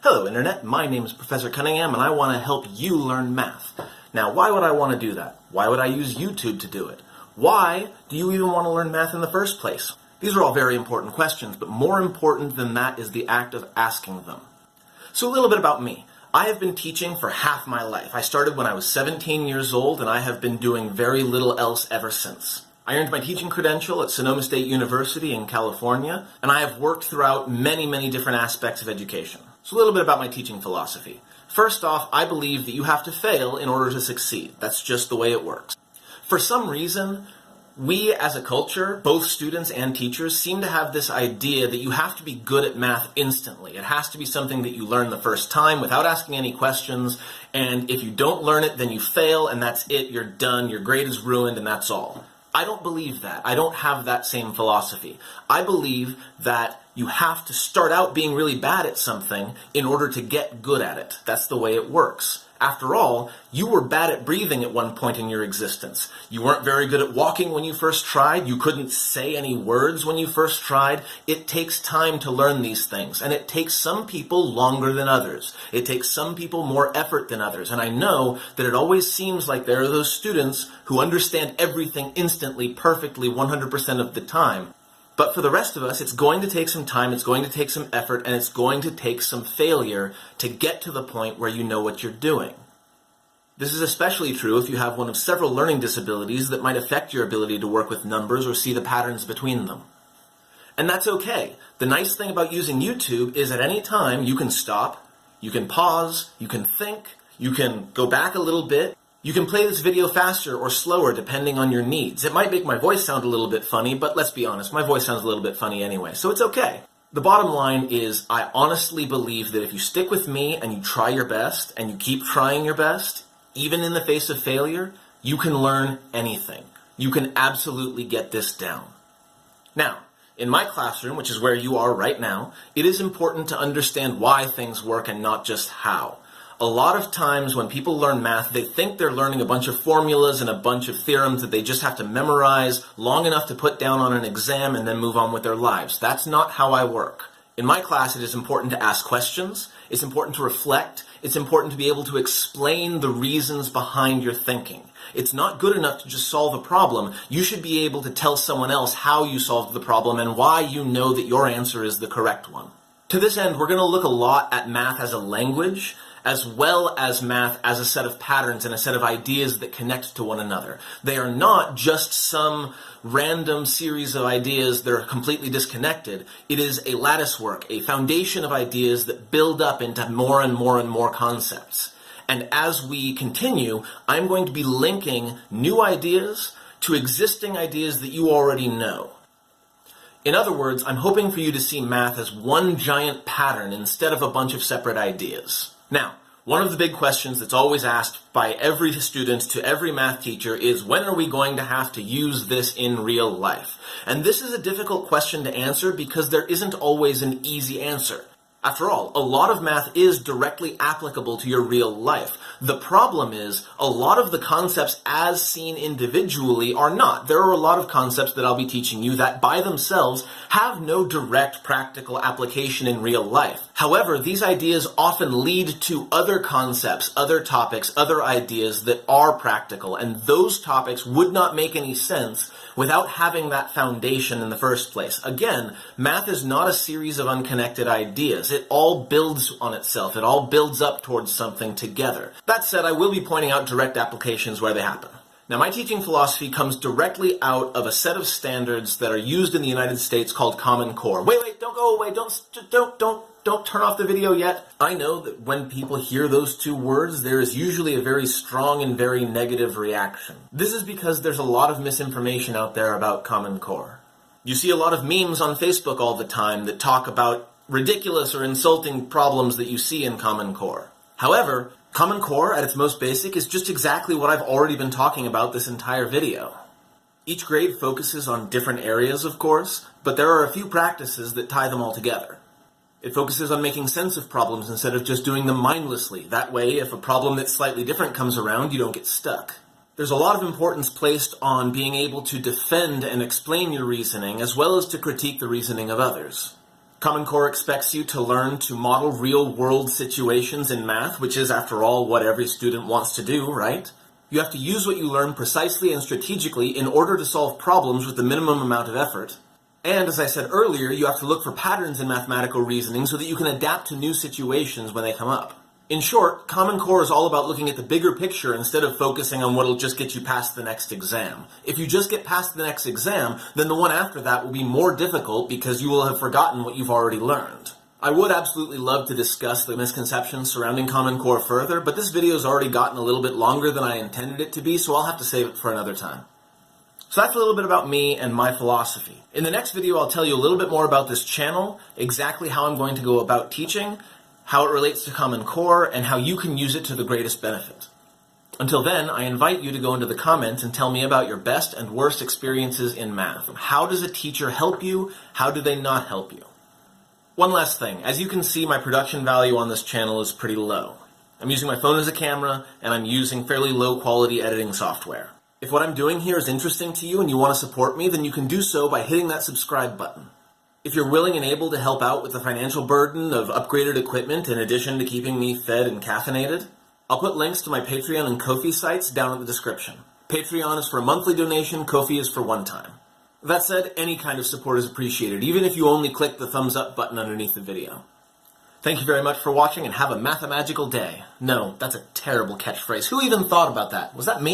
Hello Internet, my name is Professor Cunningham and I want to help you learn math. Now why would I want to do that? Why would I use YouTube to do it? Why do you even want to learn math in the first place? These are all very important questions, but more important than that is the act of asking them. So a little bit about me. I have been teaching for half my life. I started when I was 17 years old and I have been doing very little else ever since. I earned my teaching credential at Sonoma State University in California, and I have worked throughout many different aspects of education. So a little bit about my teaching philosophy. First off, I believe that you have to fail in order to succeed. That's just the way it works. For some reason, we as a culture, both students and teachers, seem to have this idea that you have to be good at math instantly. It has to be something that you learn the first time without asking any questions, and if you don't learn it, then you fail, and that's it, you're done, your grade is ruined, and that's all. I don't believe that. I don't have that same philosophy. I believe that you have to start out being really bad at something in order to get good at it. That's the way it works. After all, you were bad at breathing at one point in your existence. You weren't very good at walking when you first tried. You couldn't say any words when you first tried. It takes time to learn these things, and it takes some people longer than others. It takes some people more effort than others, and I know that it always seems like there are those students who understand everything instantly, perfectly, 100% of the time. But for the rest of us, it's going to take some time, it's going to take some effort, and it's going to take some failure to get to the point where you know what you're doing. This is especially true if you have one of several learning disabilities that might affect your ability to work with numbers or see the patterns between them. And that's okay. The nice thing about using YouTube is at any time you can stop, you can pause, you can think, you can go back a little bit. You can play this video faster or slower depending on your needs. It might make my voice sound a little bit funny, but let's be honest, my voice sounds a little bit funny anyway, so it's okay. The bottom line is I honestly believe that if you stick with me and you try your best and you keep trying your best, even in the face of failure, you can learn anything. You can absolutely get this down. Now, in my classroom, which is where you are right now, it is important to understand why things work and not just how. A lot of times when people learn math, they think they're learning a bunch of formulas and a bunch of theorems that they just have to memorize long enough to put down on an exam and then move on with their lives. That's not how I work. In my class, it is important to ask questions, it's important to reflect, it's important to be able to explain the reasons behind your thinking. It's not good enough to just solve a problem. You should be able to tell someone else how you solved the problem and why you know that your answer is the correct one. To this end, we're going to look a lot at math as a language, as well as math as a set of patterns and a set of ideas that connect to one another. They are not just some random series of ideas that are completely disconnected. It is a lattice work, a foundation of ideas that build up into more and more concepts. And as we continue, I'm going to be linking new ideas to existing ideas that you already know. In other words, I'm hoping for you to see math as one giant pattern instead of a bunch of separate ideas. Now, one of the big questions that's always asked by every student to every math teacher is, when are we going to have to use this in real life? And this is a difficult question to answer because there isn't always an easy answer. After all, a lot of math is directly applicable to your real life. The problem is, a lot of the concepts as seen individually are not. There are a lot of concepts that I'll be teaching you that by themselves have no direct practical application in real life. However, these ideas often lead to other concepts, other topics, other ideas that are practical, and those topics would not make any sense without having that foundation in the first place. Again, math is not a series of unconnected ideas. It all builds on itself. It all builds up towards something together. That said, I will be pointing out direct applications where they happen. Now, my teaching philosophy comes directly out of a set of standards that are used in the United States called Common Core. Wait, don't go away. Don't turn off the video yet. I know that when people hear those two words, there is usually a very strong and very negative reaction. This is because there's a lot of misinformation out there about Common Core. You see a lot of memes on Facebook all the time that talk about ridiculous or insulting problems that you see in Common Core. However, Common Core, at its most basic, is just exactly what I've already been talking about this entire video. Each grade focuses on different areas, of course, but there are a few practices that tie them all together. It focuses on making sense of problems instead of just doing them mindlessly. That way, if a problem that's slightly different comes around, you don't get stuck. There's a lot of importance placed on being able to defend and explain your reasoning, as well as to critique the reasoning of others. Common Core expects you to learn to model real-world situations in math, which is, after all, what every student wants to do, right? You have to use what you learn precisely and strategically in order to solve problems with the minimum amount of effort. And, as I said earlier, you have to look for patterns in mathematical reasoning so that you can adapt to new situations when they come up. In short, Common Core is all about looking at the bigger picture instead of focusing on what'll just get you past the next exam. If you just get past the next exam, then the one after that will be more difficult because you will have forgotten what you've already learned. I would absolutely love to discuss the misconceptions surrounding Common Core further, but this video's already gotten a little bit longer than I intended it to be, so I'll have to save it for another time. So that's a little bit about me and my philosophy. In the next video, I'll tell you a little bit more about this channel, exactly how I'm going to go about teaching, how it relates to Common Core, and how you can use it to the greatest benefit. Until then, I invite you to go into the comments and tell me about your best and worst experiences in math. How does a teacher help you? How do they not help you? One last thing. As you can see, my production value on this channel is pretty low. I'm using my phone as a camera, and I'm using fairly low-quality editing software. If what I'm doing here is interesting to you and you want to support me, then you can do so by hitting that subscribe button. If you're willing and able to help out with the financial burden of upgraded equipment in addition to keeping me fed and caffeinated, I'll put links to my Patreon and Ko-fi sites down in the description. Patreon is for a monthly donation, Ko-fi is for one time. That said, any kind of support is appreciated, even if you only click the thumbs up button underneath the video. Thank you very much for watching and have a mathemagical day. No, that's a terrible catchphrase. Who even thought about that? Was that me?